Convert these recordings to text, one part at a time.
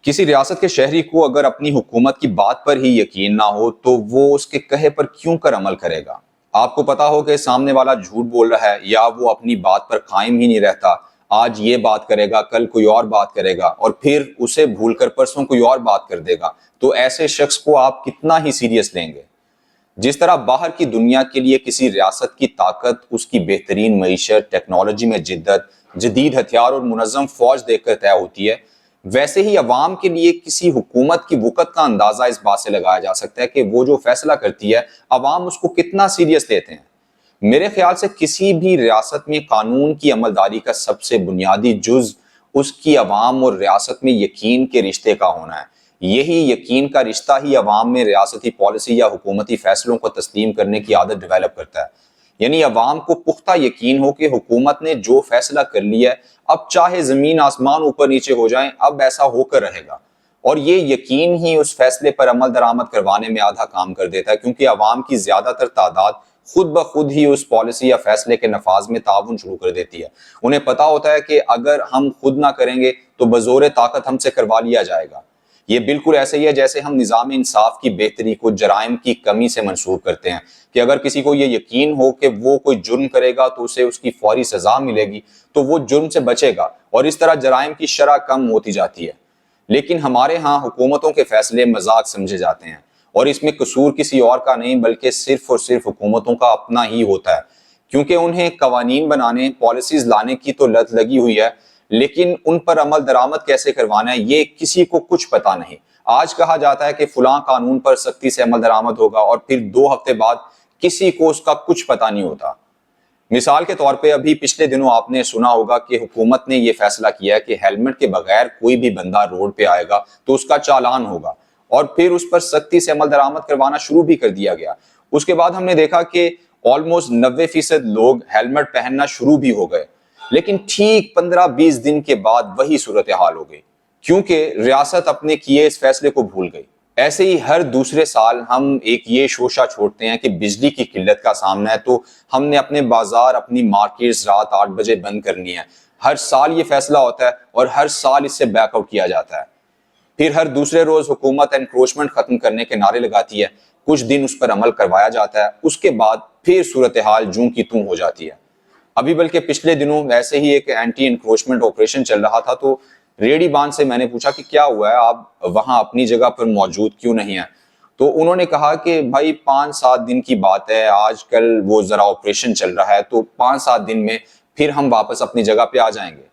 کسی ریاست کے شہری کو اگر اپنی حکومت کی بات پر ہی یقین نہ ہو تو وہ اس کے کہے پر کیوں کر عمل کرے گا؟ آپ کو پتا ہو کہ سامنے والا جھوٹ بول رہا ہے یا وہ اپنی بات پر قائم ہی نہیں رہتا، آج یہ بات کرے گا، کل کوئی اور بات کرے گا اور پھر اسے بھول کر پرسوں کوئی اور بات کر دے گا، تو ایسے شخص کو آپ کتنا ہی سیریس لیں گے؟ جس طرح باہر کی دنیا کے لیے کسی ریاست کی طاقت اس کی بہترین معیشت، ٹیکنالوجی میں جدت، جدید ہتھیار اور منظم فوج دیکھ کر طے ہوتی ہے، ویسے ہی عوام کے لیے کسی حکومت کی وقت کا اندازہ اس بات سے لگایا جا سکتا ہے کہ وہ جو فیصلہ کرتی ہے عوام اس کو کتنا سیریس لیتے ہیں۔ میرے خیال سے کسی بھی ریاست میں قانون کی عملداری کا سب سے بنیادی جز اس کی عوام اور ریاست میں یقین کے رشتے کا ہونا ہے۔ یہی یقین کا رشتہ ہی عوام میں ریاستی پالیسی یا حکومتی فیصلوں کو تسلیم کرنے کی عادت ڈیولپ کرتا ہے۔ یعنی عوام کو پختہ یقین ہو کہ حکومت نے جو فیصلہ کر لیا ہے، اب چاہے زمین آسمان اوپر نیچے ہو جائیں، اب ایسا ہو کر رہے گا۔ اور یہ یقین ہی اس فیصلے پر عمل درآمد کروانے میں آدھا کام کر دیتا ہے، کیونکہ عوام کی زیادہ تر تعداد خود بخود ہی اس پالیسی یا فیصلے کے نفاذ میں تعاون شروع کر دیتی ہے۔ انہیں پتا ہوتا ہے کہ اگر ہم خود نہ کریں گے تو بزور طاقت ہم سے کروا لیا جائے گا۔ یہ بالکل ایسے ہی ہے جیسے ہم نظام انصاف کی بہتری کو جرائم کی کمی سے منسوب کرتے ہیں، کہ اگر کسی کو یہ یقین ہو کہ وہ کوئی جرم کرے گا تو اسے اس کی فوری سزا ملے گی تو وہ جرم سے بچے گا، اور اس طرح جرائم کی شرح کم ہوتی جاتی ہے۔ لیکن ہمارے ہاں حکومتوں کے فیصلے مذاق سمجھے جاتے ہیں، اور اس میں قصور کسی اور کا نہیں بلکہ صرف اور صرف حکومتوں کا اپنا ہی ہوتا ہے، کیونکہ انہیں قوانین بنانے، پالیسیز لانے کی تو لت لگی ہوئی ہے، لیکن ان پر عمل درآمد کیسے کروانا ہے یہ کسی کو کچھ پتا نہیں۔ آج کہا جاتا ہے کہ فلاں قانون پر سختی سے عمل درآمد ہوگا، اور پھر 2 ہفتے بعد کسی کو اس کا کچھ پتا نہیں ہوتا۔ مثال کے طور پہ ابھی پچھلے دنوں آپ نے سنا ہوگا کہ حکومت نے یہ فیصلہ کیا ہے کہ ہیلمٹ کے بغیر کوئی بھی بندہ روڈ پہ آئے گا تو اس کا چالان ہوگا، اور پھر اس پر سختی سے عمل درآمد کروانا شروع بھی کر دیا گیا۔ اس کے بعد ہم نے دیکھا کہ آلموسٹ 90% لوگ ہیلمٹ پہننا شروع بھی ہو گئے، لیکن ٹھیک 15-20 دن کے بعد وہی صورتحال ہو گئی، کیونکہ ریاست اپنے کیے اس فیصلے کو بھول گئی۔ ایسے ہی ہر دوسرے سال ہم ایک یہ شوشہ چھوڑتے ہیں کہ بجلی کی قلت کا سامنا ہے تو ہم نے اپنے بازار، اپنی مارکیٹس رات 8 بجے بند کرنی ہے۔ ہر سال یہ فیصلہ ہوتا ہے اور ہر سال اس سے بیک آؤٹ کیا جاتا ہے۔ پھر ہر دوسرے روز حکومت انکروچمنٹ ختم کرنے کے نعرے لگاتی ہے، کچھ دن اس پر عمل کروایا جاتا ہے، اس کے بعد پھر صورتحال جوں کی توں ہو جاتی ہے۔ ابھی بلکہ پچھلے دنوں ایسے ہی ایک اینٹی انکروچمنٹ آپریشن چل رہا تھا، تو ریڈی بان سے میں نے پوچھا کہ کیا ہوا ہے، آپ وہاں اپنی جگہ پر موجود کیوں نہیں ہیں؟ تو انہوں نے کہا کہ بھائی 5-7 دن کی بات ہے، آج کل وہ ذرا آپریشن چل رہا ہے، تو 5-7 دن میں پھر ہم واپس اپنی جگہ پہ آ جائیں گے۔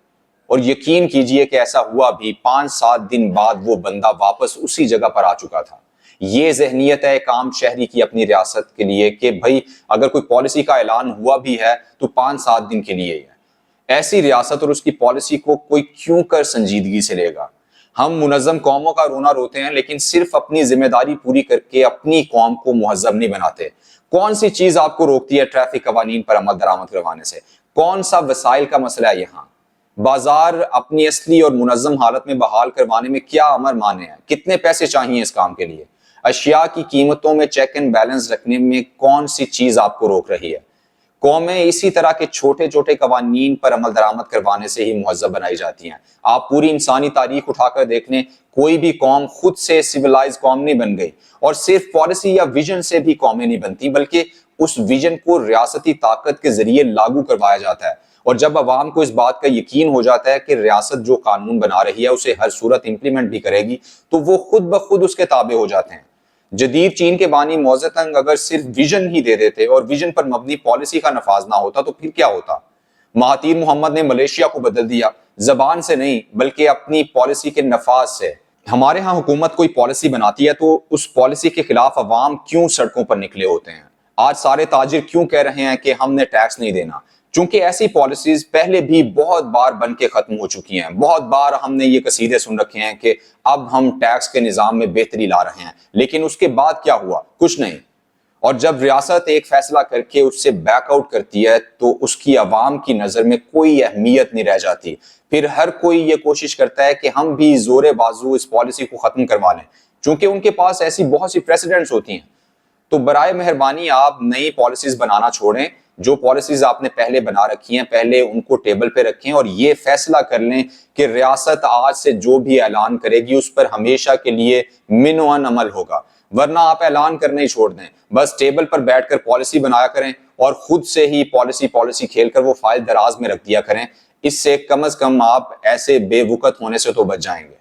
اور یقین کیجئے کہ ایسا ہوا بھی، 5-7 دن بعد وہ بندہ واپس اسی جگہ پر آ چکا تھا۔ یہ ذہنیت ہے ایک عام شہری کی اپنی ریاست کے لیے کہ بھائی اگر کوئی پالیسی کا اعلان ہوا بھی ہے تو 5-7 دن کے لیے ہی ہے۔ ایسی ریاست اور اس کی پالیسی کو کوئی کیوں کر سنجیدگی سے لے گا؟ ہم منظم قوموں کا رونا روتے ہیں، لیکن صرف اپنی ذمہ داری پوری کر کے اپنی قوم کو مہذب نہیں بناتے۔ کون سی چیز آپ کو روکتی ہے ٹریفک قوانین پر عمل درآمد کروانے سے؟ کون سا وسائل کا مسئلہ ہے یہاں؟ بازار اپنی اصلی اور منظم حالت میں بحال کروانے میں کیا امر مانے ہیں؟ کتنے پیسے چاہیے اس کام کے لیے؟ اشیاء کی قیمتوں میں چیک اینڈ بیلنس رکھنے میں کون سی چیز آپ کو روک رہی ہے؟ قومیں اسی طرح کے چھوٹے چھوٹے قوانین پر عمل درآمد کروانے سے ہی مہذب بنائی جاتی ہیں۔ آپ پوری انسانی تاریخ اٹھا کر دیکھ لیں، کوئی بھی قوم خود سے سویلائز قوم نہیں بن گئی، اور صرف پالیسی یا ویژن سے بھی قومیں نہیں بنتی، بلکہ اس ویژن کو ریاستی طاقت کے ذریعے لاگو کروایا جاتا ہے۔ اور جب عوام کو اس بات کا یقین ہو جاتا ہے کہ ریاست جو قانون بنا رہی ہے اسے ہر صورت امپلیمنٹ بھی کرے گی، تو وہ خود بخود اس کے تابع ہو جاتے ہیں۔ جدید چین کے بانی موزتنگ اگر صرف ویژن ہی دے دیتے اور ویژن پر مبنی پالیسی کا نفاذ نہ ہوتا تو پھر کیا ہوتا؟ مہاتیر محمد نے ملیشیا کو بدل دیا، زبان سے نہیں بلکہ اپنی پالیسی کے نفاذ سے۔ ہمارے ہاں حکومت کوئی پالیسی بناتی ہے تو اس پالیسی کے خلاف عوام کیوں سڑکوں پر نکلے ہوتے ہیں؟ آج سارے تاجر کیوں کہہ رہے ہیں کہ ہم نے ٹیکس نہیں دینا؟ چونکہ ایسی پالیسیز پہلے بھی بہت بار بن کے ختم ہو چکی ہیں۔ بہت بار ہم نے یہ قصیدے سن رکھے ہیں کہ اب ہم ٹیکس کے نظام میں بہتری لا رہے ہیں، لیکن اس کے بعد کیا ہوا؟ کچھ نہیں۔ اور جب ریاست ایک فیصلہ کر کے اس سے بیک آؤٹ کرتی ہے تو اس کی عوام کی نظر میں کوئی اہمیت نہیں رہ جاتی۔ پھر ہر کوئی یہ کوشش کرتا ہے کہ ہم بھی زور بازو اس پالیسی کو ختم کروا لیں، چونکہ ان کے پاس ایسی بہت سی پریسیڈنٹس ہوتی ہیں۔ تو برائے مہربانی آپ نئی پالیسیز بنانا چھوڑیں، جو پالیسیز آپ نے پہلے بنا رکھی ہیں پہلے ان کو ٹیبل پہ رکھیں اور یہ فیصلہ کر لیں کہ ریاست آج سے جو بھی اعلان کرے گی اس پر ہمیشہ کے لیے منوان عمل ہوگا، ورنہ آپ اعلان کرنے ہی چھوڑ دیں، بس ٹیبل پر بیٹھ کر پالیسی بنایا کریں اور خود سے ہی پالیسی کھیل کر وہ فائل دراز میں رکھ دیا کریں۔ اس سے کم از کم آپ ایسے بے وقت ہونے سے تو بچ جائیں گے۔